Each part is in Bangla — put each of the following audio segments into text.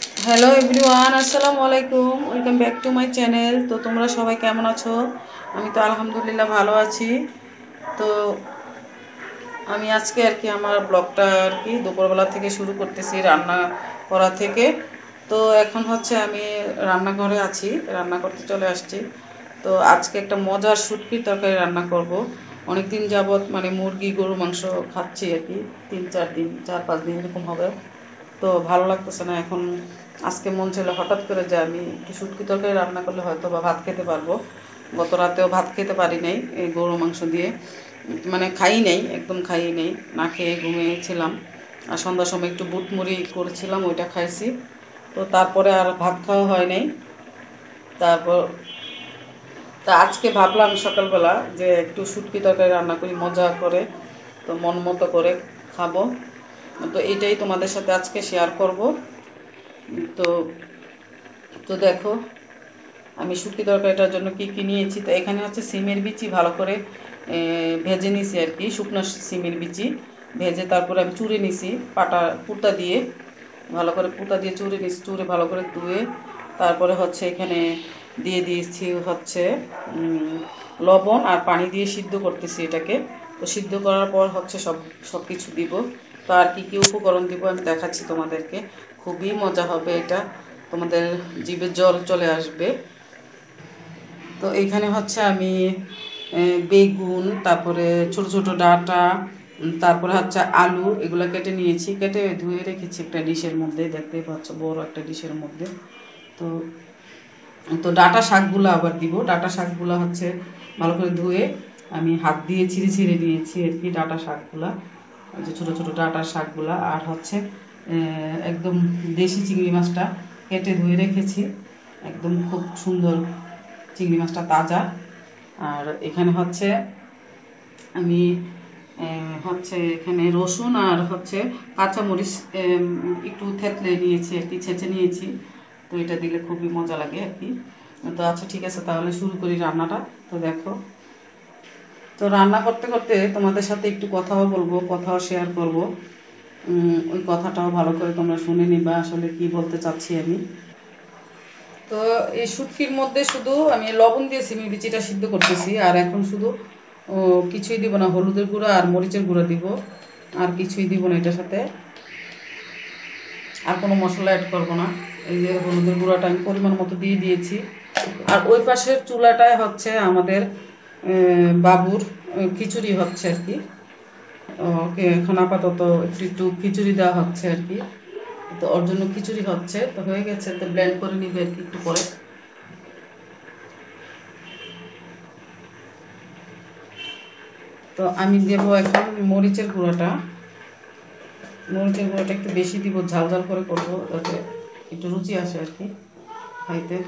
হ্যালো এভরিওয়ান, আসসালামু আলাইকুম। Welcome back to my channel. তো তোমরা সবাই কেমন আছো? আমি তো আলহামদুলিল্লাহ ভালো আছি। তো আমি আজকে আর কি আমার ব্লগটা আর কি দুপুরবেলা থেকে শুরু করতেছি, রান্না করা থেকে। তো এখন হচ্ছে আমি রান্নাঘরে আছি, রান্না করতে চলে আসছি। তো আজকে একটা মজার শুটকির তরকারি রান্না করব। অনেক দিন যাবৎ মানে মুরগি গরু মাংস খাচ্ছি আর কি, 3-4 দিন, 4-5 দিন এরকম হবে। তো ভালো লাগতেছে না এখন। আজকে মন ছিল হঠাৎ করে যে আমি একটু শুটকি তরকারি রান্না করলে হয়তো বা ভাত খেতে পারবো। গত রাতেও ভাত খেতে পারি নাই এই গরু মাংস দিয়ে, মানে খাই নেই, একদম খাই নেই, না খেয়ে ঘুমিয়েছিলাম। আর সন্ধ্যার সময় একটু বুট মুড়ি করেছিলাম, ওইটা খাইছি। তো তারপরে আর ভাত খাওয়া হয় নাই। তারপর আজকে ভাবলাম সকালবেলা যে একটু শুটকি তরকারি রান্না করি মজা করে, তো মন মতো করে খাবো। তো এটাই তোমাদের সাথে আজকে শেয়ার করব। তো তো দেখো আমি শুটকি তরকারিটার জন্য কি কি নিয়েছি। তো এখানে হচ্ছে সিমের বিচি ভালো করে ভেজে নিছি আর কি, শুকনো সিমের বিচি ভেজে তারপরে আমি চুড়ে নিছি কুটা দিয়ে, ভালো করে কুটা দিয়ে চুড়ে নিছি, চুড়ে ভালো করে ধুয়ে তারপরে হচ্ছে এখানে দিয়ে দিয়েছি হচ্ছে লবণ আর পানি দিয়ে সিদ্ধ করতেছি এটাকে। তো সিদ্ধ করার পর হচ্ছে সব কিছু দিব। তো আর কি কি উপকরণ দিব আমি দেখাচ্ছি তোমাদেরকে। খুবই মজা হবে এটা, তোমাদের জিভে জল চলে আসবে। তো এইখানে হচ্ছে আমি বেগুন, তারপরে ছোট ছোট ডাঁটা, তারপরে হচ্ছে আলু, এগুলো কেটে নিয়েছি, কেটে ধুয়ে রেখেছি একটা ডিশের মধ্যে, দেখতেই পাচ্ছ বড় একটা ডিশের মধ্যে। তো তো ডাঁটা শাকগুলো আবার দিব। ডাঁটা শাকগুলো হচ্ছে ভালো করে ধুয়ে আমি হাত দিয়ে ছিঁড়ে ছিঁড়ে নিয়েছি আর কি ডাঁটা শাকগুলা, ওই যে ছোটো ছোটো ডাঁটার শাকগুলা। আর হচ্ছে একদম দেশি চিংড়ি মাছটা কেটে ধুয়ে রেখেছি, একদম খুব সুন্দর চিংড়ি মাছটা তাজা। আর এখানে হচ্ছে আমি হচ্ছে এখানে রসুন আর হচ্ছে কাঁচামরিচ একটু থেতলে নিয়েছি আর কি, ছেঁচে নিয়েছি। তো এটা দিলে খুবই মজা লাগে আর কি। তো আচ্ছা ঠিক আছে, তাহলে শুরু করি রান্নাটা। তো দেখো, তো রান্না করতে করতে তোমাদের সাথে একটু কথাও বলবো, কথাও শেয়ার করব। ওই কথাটাও ভালো করে তোমরা শুনে নিবা আসলে কি বলতে চাচ্ছি আমি। তো এই শুটকির মধ্যে শুধু আমি লবণ দিয়ে সিমের বিচিটা সিদ্ধ করতেছি, আর এখন শুধু কিছুই দিব না, হলুদের গুঁড়া আর মরিচের গুঁড়া দিব, আর কিছুই দিব না এটার সাথে, আর কোনো মশলা অ্যাড করবো না। এই যে হলুদের গুঁড়াটা আমি পরিমাণ মতো দিয়ে দিয়েছি। আর ওই পাশের চুলাটায় হচ্ছে আমাদের বাবুর খিচুড়ি হচ্ছে আর কি। ওকে এখন আপাতত একটু একটু খিচুড়ি দেওয়া হচ্ছে আর কি। তো ওর জন্য খিচুড়ি হচ্ছে, তো হয়ে গেছে, তো ব্লেন্ড করে নিবে আর কি একটু পরে। তো আমি দেবো এখন মরিচের গুঁড়োটা। মরিচের গুঁড়োটা একটু বেশি দিব, ঝাল ঝাল করে করবো যাতে একটু রুচি আসে আর কি খাইতে।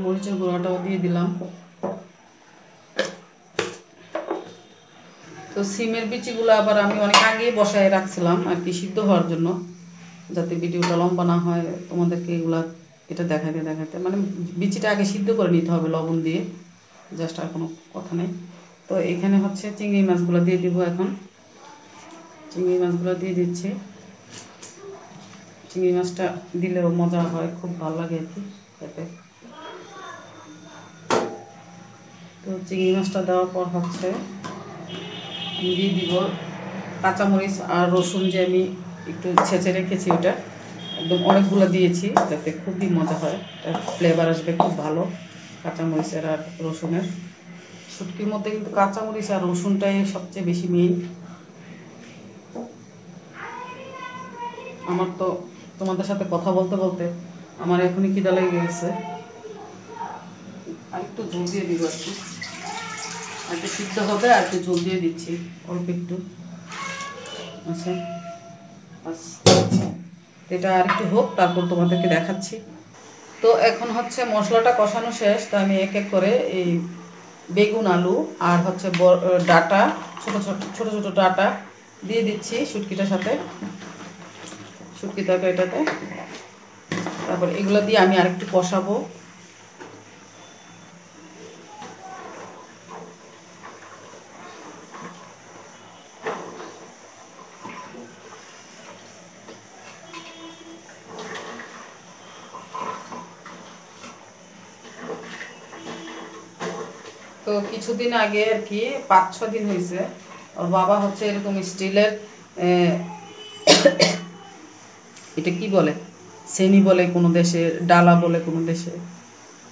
মরিচের গুঁড়োটাও দিয়ে দিলাম। তো সিমের বিচিগুলো আবার আমি অনেক আগে বসায় রাখছিলাম আর কি সিদ্ধ হওয়ার জন্য, যাতে ভিডিওটা লম্বা না হয় তোমাদেরকে এগুলা এটা দেখাতে দেখাতে, মানে বিচিটা আগে সিদ্ধ করে নিতে হবে লবণ দিয়ে, জাস্ট, আর কোনো কথা নেই। তো এখানে হচ্ছে চিংড়ি মাছগুলো দিয়ে দিব এখন। চিংড়ি মাছগুলো দিয়ে দিচ্ছি। চিংড়ি মাছটা দিলেও মজা হয়, খুব ভালো লাগে আর কি খেতে। তো চিংড়ি মাছটা দেওয়ার পর হচ্ছে আমি দিয়ে দিব কাঁচামরিচ আর রসুন, যে আমি একটু ছেঁচে রেখেছি ওটা, একদম অনেকগুলো দিয়েছি যাতে খুবই মজা হয়, ফ্লেভার আসবে খুব ভালো কাঁচামরিচের আর রসুনের। শুটকির মধ্যে কিন্তু কাঁচামরিচ আর রসুনটাই সবচেয়ে বেশি মেইন। আমার তো তোমাদের সাথে কথা বলতে বলতে আমার এখনই খিদা লেগে গেছে। আর একটু ঝোল দিয়ে দিব আর কি, আর একটু সিদ্ধ হবে, আর একটু ঝোল দিয়ে দিচ্ছি অল্প একটু। আচ্ছা, এটা আর একটু হোক, তারপর তোমাদেরকে দেখাচ্ছি। তো এখন হচ্ছে মশলাটা কষানো শেষ, তো আমি এক এক করে এই বেগুন, আলু আর হচ্ছে ডাটা, ছোট ছোট ছোট ছোট ডাটা দিয়ে দিচ্ছি শুটকিটার সাথে, শুটকি তরকারিটাতে। তারপর এগুলো দিয়ে আমি আরেকটু কষাবো। তো কিছুদিন আগে আর কি 5-6 দিন হয়েছে, ওর বাবা হচ্ছে এরকম স্টিলের এটা কি বলে, সেনি বলে কোনো দেশে, ডালা বলে কোনো দেশে,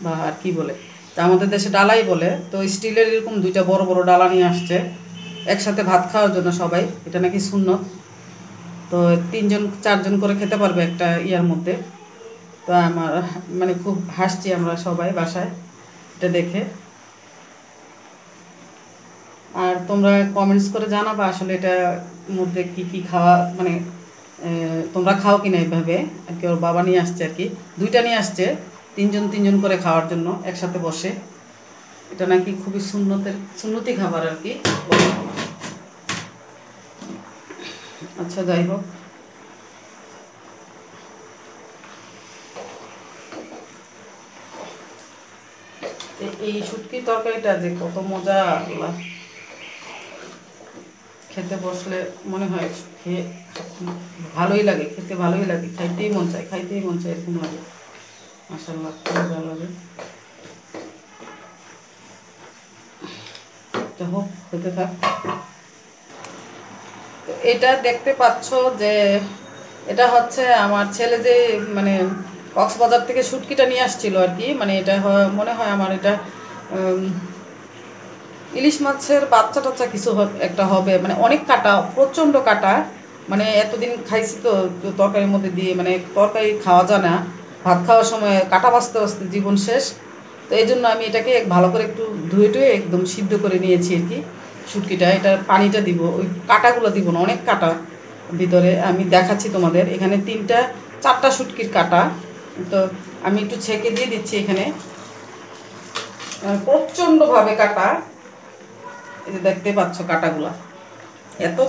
বা আর কি বলে, তা আমাদের দেশে ডালাই বলে। তো স্টিলের এরকম 2টা বড় বড় ডালা নিয়ে আসছে একসাথে ভাত খাওয়ার জন্য সবাই। এটা নাকি সুন্নত। তো 3-4 জন করে খেতে পারবে একটা ইয়ার মধ্যে। তো আমার মানে খুব হাসছি আমরা সবাই বাসায় এটা দেখে। আর তোমরা কমেন্টস করে জানাবা আসলে এটার মধ্যে কি কি খাওয়া, মানে তোমরা খাও কিনা এইভাবে আর কি। ওর বাবা নিয়ে আসছে আর কি, 2টা নিয়ে আসছে, 3 জন করে খাওয়ার জন্য একসাথে বসে। এটা নাকি খুবই সুন্নতি খাবার আর কি। আচ্ছা যাই হোক, এই শুটকির তরকারিটা যে কত মজা, আল্লাহ, খেতে বসলে মনে হয় খেয়ে ভালোই লাগে, খেতে ভালোই লাগে, খাইতেই মন চায় এরকম লাগে। মাশাআল্লাহ, খুব ভালো লাগে। তো হোক, হতে থাক। এটা দেখতে পাচ্ছ যে এটা হচ্ছে আমার ছেলে যে মানে কক্সবাজার থেকে শুটকিটা নিয়ে আসছিল আর কি। মানে এটা মনে হয় আমার এটা ইলিশ মাছের বাচ্চা টাচ্চা কিছু একটা হবে, মানে অনেক কাটা, প্রচণ্ড কাটা। মানে এতদিন খাইছি তো তরকারির মধ্যে দিয়ে, মানে তরকারি খাওয়া যায় না, ভাত খাওয়ার সময় কাটা বাঁচতে বাঁচতে জীবন শেষ। তো এই জন্য আমি এটাকে ভালো করে একটু ধুয়ে টুয়ে একদম সিদ্ধ করে নিয়েছি আর কি শুটকিটা। এটার পানিটা দিব, ওই কাটাগুলো দিব না, অনেক কাটা ভিতরে। আমি দেখাচ্ছি তোমাদের, এখানে 3-4টা শুটকির কাটা। তো আমি একটু ছেঁকে দিয়ে দিচ্ছি এখানে, প্রচণ্ডভাবে কাটা। এই যে দেখতে পাচ্ছ কাটাগুলা, এত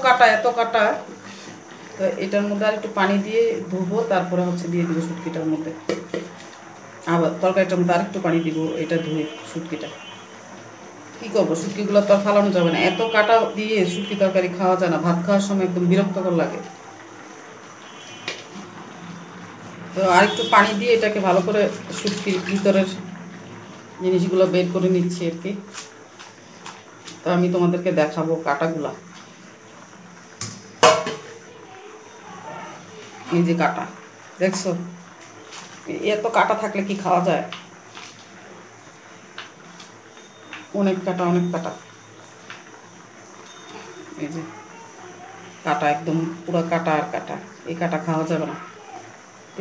কাটা। তো এটার মধ্যে আর একটু পানি দিয়ে ধুবো, তারপরে হচ্ছে দিয়ে দিব শুটকিটার মধ্যে। আবার তরকারিটার মধ্যে আর একটু পানি দিব, এটা ধুয়ে শুটকিটা কি করবো, শুটকিগুলো তো আর ফালানো যাবে না, এত কাটা দিয়ে শুটকি তরকারি খাওয়া যায় না, ভাত খাওয়ার সময় একদম বিরক্তকর লাগে। তো আর একটু পানি দিয়ে এটাকে ভালো করে শুটকির ভিতরের জিনিসগুলো বের করে নিচ্ছি আর কি। তো আমি তোমাদেরকে দেখাবো কাটাগুলা। এই যে কাটা দেখছো, এত কাটা থাকলে কি খাওয়া যায়? অনেক কাটা। এই যে কাটা, একদম পুরো কাটা আর কাটা, এই কাটা খাওয়া যাবে না।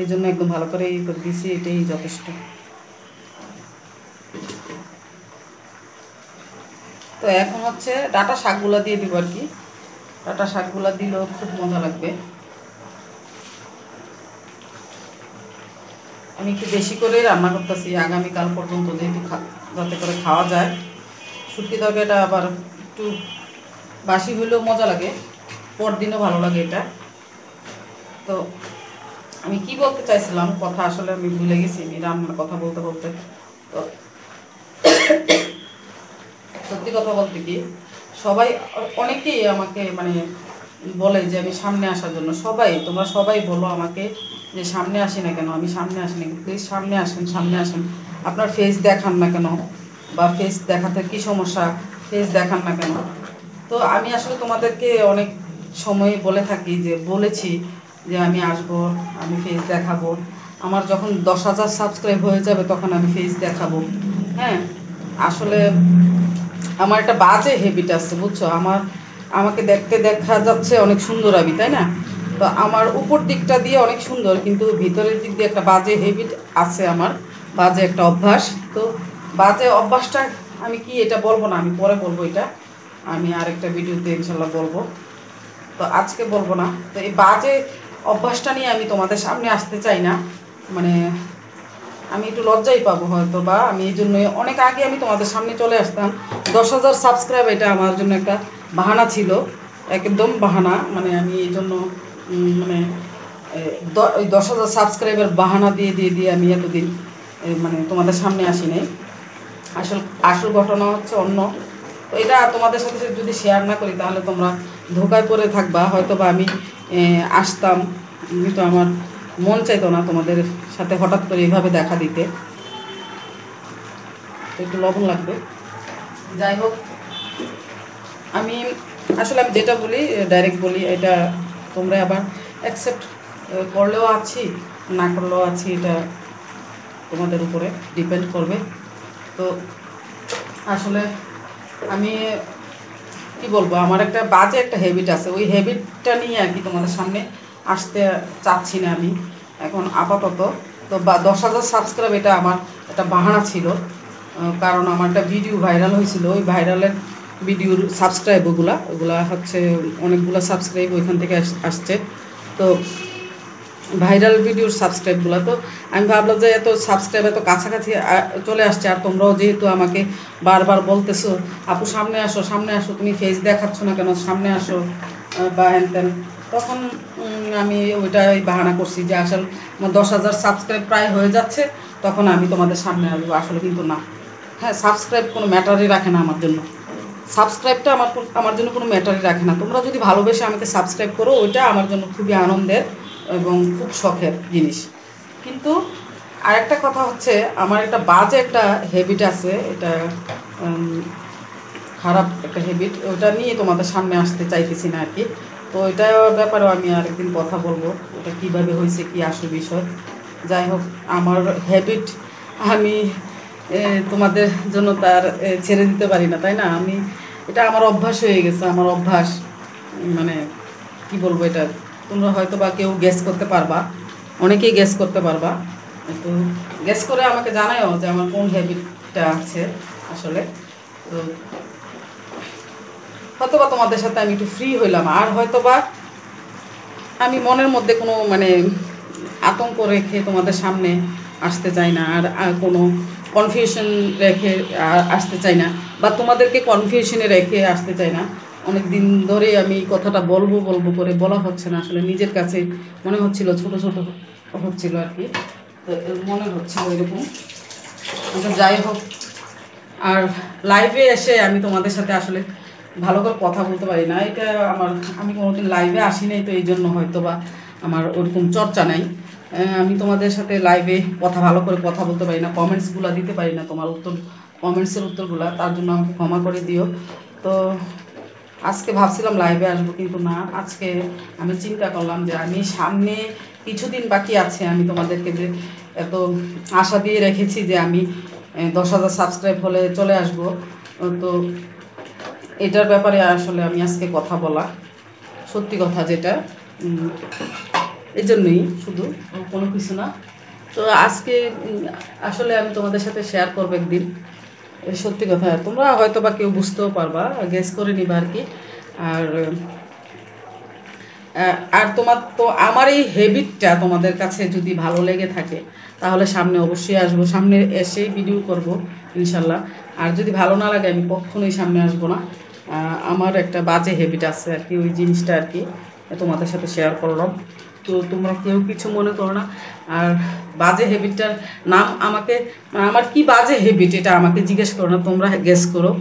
এই জন্য একদম ভালো করে এই করে দিছি, এটাই যথেষ্ট। তো এখন হচ্ছে ডাঁটা শাকগুলো দিয়ে দিব আর কি। ডাঁটা শাকগুলো দিলেও খুব মজা লাগবে। আমি একটু বেশি করে রান্না করতেছি আগামীকাল পর্যন্ত, যেহেতু যাতে করে খাওয়া যায়। শুটকি তরকারিটা আবার একটু বাসি হইলেও মজা লাগে, পরদিনও ভালো লাগে এটা। তো আমি কি বলতে চাইছিলাম, কথা আসলে আমি ভুলে গেছি, আমি রান্নার কথা বলতে বলতে। তো সত্যি কথা বলতে কি, সবাই, অনেকেই আমাকে মানে বলে যে আমি সামনে আসার জন্য, তোমরা সবাই বলো আমাকে যে সামনে আসি না কেন, আমি সামনে আসি না, প্লিজ সামনে আসেন। আপনার ফেস দেখান না কেন, বা ফেস দেখাতে কি সমস্যা, ফেস দেখান না কেন। তো আমি আসলে তোমাদেরকে অনেক সময় বলে থাকি, যে বলেছি যে আমি আসবো, আমি ফেস দেখাবো, আমার যখন 10,000 সাবস্ক্রাইব হয়ে যাবে তখন আমি ফেস দেখাবো। হ্যাঁ, আসলে আমার একটা বাজে হ্যাবিট আছে বুঝছো, আমাকে দেখতে দেখা যাচ্ছে অনেক সুন্দর আমি, তাই না? তো আমার উপর দিকটা দিয়ে অনেক সুন্দর, কিন্তু ভিতরের দিক দিয়ে একটা বাজে হ্যাবিট আছে আমার, বাজে একটা অভ্যাস। তো বাজে অভ্যাসটা আমি কি এটা বলবো না, আমি পরে বলবো, এটা আমি আরেকটা ভিডিওতে ইনশাল্লাহ বলবো, তো আজকে বলবো না। তো এই বাজে অভ্যাসটা নিয়ে আমি তোমাদের সামনে আসতে চাই না, মানে আমি একটু লজ্জাই পাবো হয়তো, বা আমি এই জন্য অনেক আগে আমি তোমাদের সামনে চলে আসতাম। 10,000 সাবস্ক্রাইব এটা আমার জন্য একটা বাহানা ছিল, একদম বাহানা। মানে আমি এই জন্য মানে ওই 10,000 সাবস্ক্রাইবের বাহানা দিয়ে আমি এতদিন মানে তোমাদের সামনে আসি নাই। আসল ঘটনা হচ্ছে অন্য। তো এটা তোমাদের সাথে যদি শেয়ার না করি তাহলে তোমরা ধোকায় পড়ে থাকবা হয়তো, বা আমি আসতাম, কিন্তু আমার মন চাইতো না তোমাদের সাথে হঠাৎ করে এইভাবে দেখা দিতে। তো একটু লবণ লাগবে। যাই হোক, আমি আসলে আমি যেটা বলি ডাইরেক্ট বলি, এটা তোমরা আবার অ্যাকসেপ্ট করলেও আছি, না করলেও আছি, এটা তোমাদের উপরে ডিপেন্ড করবে। তো আসলে আমি কি বলবো, আমার একটা বাজে একটা হ্যাবিট আছে, ওই হ্যাবিটটা নিয়ে আর কি তোমাদের সামনে আসতে চাচ্ছি না আমি এখন আপাতত। তো 10,000 সাবস্ক্রাইব এটা আমার একটা বাহানা ছিল, কারণ আমার একটা ভিডিও ভাইরাল হয়েছিল, ওই ভাইরালের ভিডিওর সাবস্ক্রাইব ওগুলা হচ্ছে অনেকগুলো সাবস্ক্রাইব ওইখান থেকে আসছে। তো ভাইরাল ভিডিওর সাবস্ক্রাইবগুলো, তো আমি ভাবলাম যে এত সাবস্ক্রাইব এত কাছাকাছি চলে আসছে, আর তোমরাও যেহেতু আমাকে বারবার বলতেছো আপু সামনে আসো সামনে আসো, তুমি ফেস দেখাচ্ছ না কেন, সামনে আসো বা হ্যান ত্যান, তখন আমি ওইটাই বাহানা করছি যে আসলে আমার 10,000 সাবস্ক্রাইব প্রায় হয়ে যাচ্ছে, তখন আমি তোমাদের সামনে আসবো। আসলে কিন্তু না, হ্যাঁ, সাবস্ক্রাইব কোনো ম্যাটারই রাখে না আমার জন্য, সাবস্ক্রাইবটা আমার জন্য কোনো ম্যাটারই রাখে না। তোমরা যদি ভালোবেসে আমাকে সাবস্ক্রাইব করো, ওইটা আমার জন্য খুবই আনন্দের এবং খুব শখের জিনিস। কিন্তু আরেকটা কথা হচ্ছে, আমার একটা বাজে একটা হ্যাবিট আছে, এটা খারাপ একটা হ্যাবিট, ওটা নিয়ে তোমাদের সামনে আসতে চাইতেছি না আর কি। তো এটার ব্যাপারেও আমি আরেকদিন কথা বলবো, ওটা কীভাবে হয়েছে কী আসল বিষয়। যাই হোক, আমার হ্যাবিট আমি তোমাদের জন্য তার ছেড়ে দিতে পারি না, তাই না? আমি এটা আমার অভ্যাস হয়ে গেছে, আমার অভ্যাস, মানে কি বলবো, এটা তোমরা হয়তো বা কেউ গেস করতে পারবা, অনেকেই গেস করতে পারবা। তো গেস করে আমাকে জানায়ও যে আমার কোন হ্যাবিটটা আছে আসলে। তো হয়তোবা তোমাদের সাথে আমি একটু ফ্রি হইলাম, আর হয়তোবা আমি মনের মধ্যে কোনো মানে আতঙ্ক রেখে তোমাদের সামনে আসতে চাই না, আর কোনো কনফিউশন রেখে আসতে চাই না, বা তোমাদেরকে কনফিউশনে রেখে আসতে চাই না। অনেক দিন ধরেই আমি কথাটা বলবো বলবো করে বলা হচ্ছে না, আসলে নিজের কাছে মনে হচ্ছিল ছোট ছোট হচ্ছিল আর কি, তো মনে হচ্ছিল এরকম। যাই হোক, আর লাইভে এসে আমি তোমাদের সাথে আসলে ভালো করে কথা বলতে পারি না, এটা আমি কোনোদিন লাইভে আসি নাই, তো এই জন্য হয়তো বা আমার ওরকম চর্চা নাই। আমি তোমাদের সাথে লাইভে ভালো করে কথা বলতে পারি না, কমেন্টসগুলো দিতে পারি না, তোমার কমেন্টসের উত্তরগুলো, তার জন্য আমাকে ক্ষমা করে দিও। তো আজকে ভাবছিলাম লাইভে আসবো, কিন্তু না, আজকে আমি চিন্তা করলাম যে আমি সামনে কিছুদিন বাকি আছে, আমি তোমাদেরকে যে এত আশা দিয়ে রেখেছি যে আমি 10,000 সাবস্ক্রাইব হলে চলে আসবো, তো এটার ব্যাপারে আসলে আমি আজকে কথা বলা, সত্যি কথা যেটা, এই জন্যই, শুধু কোনো কিছু না। তো আজকে আসলে আমি তোমাদের সাথে শেয়ার করবো একদিন, সত্যি কথা, তোমরা হয়তো বা কেউ বুঝতেও পারবা, গেস করে নিবা আর কি। আর আর তো আমার এই হ্যাবিটটা তোমাদের কাছে যদি ভালো লেগে থাকে, তাহলে সামনে অবশ্যই আসবো, সামনে এসেই ভিডিও করব ইনশাল্লাহ। আর যদি ভালো না লাগে, আমি কখনোই সামনে আসবো না। আমার একটা বাজে হ্যাবিট আছে আর কি, ওই জিনিসটা আর কি তোমাদের সাথে শেয়ার করলাম। তো তোমরা কেউ কিছু মনে করো না। আর বাজে হ্যাবিটটার নাম আমার কি বাজে হ্যাবিট, এটা আমাকে জিজ্ঞেস করো না, তোমরা গেস করো।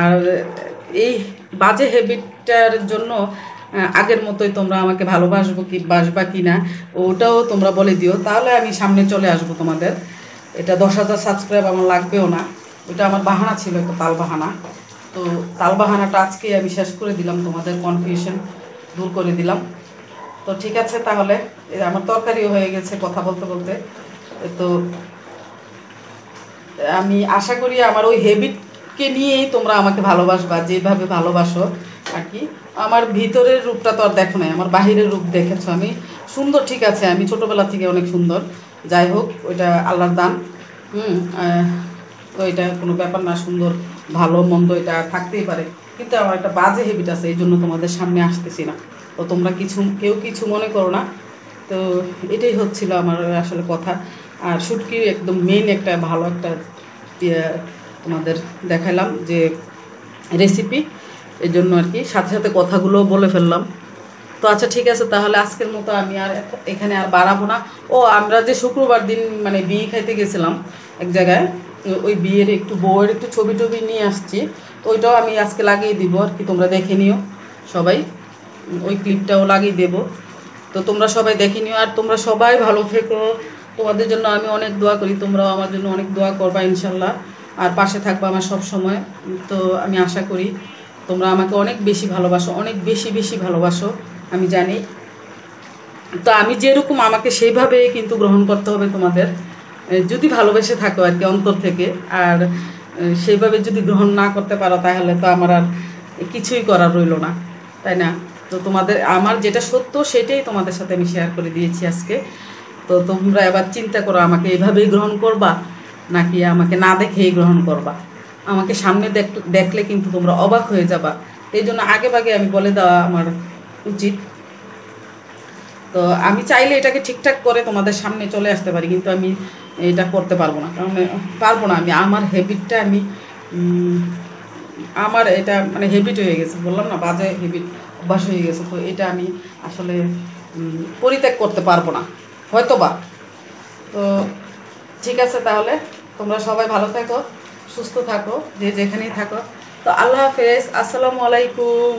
আর এই বাজে হ্যাবিটটার জন্য আগের মতোই তোমরা আমাকে বাসবা কি না, ওটাও তোমরা বলে দিও, তাহলে আমি সামনে চলে আসবো তোমাদের। এটা 10,000 সাবস্ক্রাইব আমার লাগবেও না, ওটা আমার বাহানা ছিল, একটা তাল বাহানা। তো তাল বাহানাটা আজকে আমি শেষ করে দিলাম, তোমাদের কনফিউশন দূর করে দিলাম। তো ঠিক আছে, তাহলে আমার তরকারিও হয়ে গেছে কথা বলতে বলতে। তো আমি আশা করি আমার ওই হ্যাবিটকে নিয়েই তোমরা আমাকে ভালোবাসবা, যেভাবে ভালোবাসো আর কি। আমার ভিতরের রূপটা তো আর দেখো নাই, আমার বাহিরের রূপ দেখেছো। আমি সুন্দর, ঠিক আছে, আমি ছোটোবেলা থেকে অনেক সুন্দর, যাই হোক, ওইটা আল্লাহর দান। তো এটা কোনো ব্যাপার না, সুন্দর ভালো মন্দ এটা থাকতেই পারে, কিন্তু আমার একটা বাজে হ্যাবিট আছে, এই জন্য তোমাদের সামনে আসতেছি না। তো তোমরা কেউ কিছু মনে করো না। তো এটাই হচ্ছিল আমার আসলে কথা। আর শুটকির একদম মেইন একটা ভালো একটা তোমাদের দেখালাম যে রেসিপি, এই জন্য আর কি সাথে সাথে কথাগুলো বলে ফেললাম। তো আচ্ছা, ঠিক আছে, তাহলে আজকের মতো আমি আর এখানে আর বাড়াবো না। ও, আমরা যে শুক্রবার দিন মানে বিয়ে খাইতে গেছিলাম এক জায়গায়, ওই বিয়ের বউয়ের একটু ছবি টবি নিয়ে আসছি, তো ওইটাও আমি আজকে লাগিয়ে দিব আর কি, তোমরা দেখে নিও সবাই, ওই ক্লিপটাও লাগিয়ে দেবো। তো তোমরা সবাই দেখে নিও, আর তোমরা সবাই ভালো থেকো, তোমাদের জন্য আমি অনেক দোয়া করি, তোমরাও আমার জন্য অনেক দোয়া করবা ইনশাল্লাহ। আর পাশে থাকবে আমার সব সময়। তো আমি আশা করি তোমরা আমাকে অনেক বেশি ভালোবাসো, অনেক বেশি বেশি ভালোবাসো, আমি জানি। তো আমি যেরকম আমাকে সেইভাবে কিন্তু গ্রহণ করতে হবে তোমাদের, যদি ভালোবেসে থাকো আর কি অন্তর থেকে। আর সেইভাবে যদি গ্রহণ না করতে পারো তাহলে তো আমার আর কিছুই করার রইলো না, তাই না? তো তোমাদের আমার যেটা সত্য সেটাই তোমাদের সাথে আমি শেয়ার করে দিয়েছি আজকে। তো তোমরা এবার চিন্তা করো, আমাকে এইভাবেই গ্রহণ করবা নাকি আমাকে না দেখেই গ্রহণ করবা। আমাকে সামনে দেখলে কিন্তু তোমরা অবাক হয়ে যাবা। এই জন্য আগে ভাগে আমি বলে দেওয়া আমার উচিত। তো আমি চাইলে এটাকে ঠিকঠাক করে তোমাদের সামনে চলে আসতে পারি, কিন্তু আমি এটা করতে পারবো না, কারণ পারবো না। আমি আমার হ্যাবিটটা আমি আমার এটা মানে হ্যাবিট হয়ে গেছে, বললাম না, বাজে হ্যাবিট, অভ্যাস হয়ে গেছে। তো এটা আমি আসলে পরিত্যাগ করতে পারবো না হয়তো বা। তো ঠিক আছে, তাহলে তোমরা সবাই ভালো থাকো, সুস্থ থাকো, যে যেখানেই থাকো। তো আল্লাহ হাফেজ, আসসালামু আলাইকুম।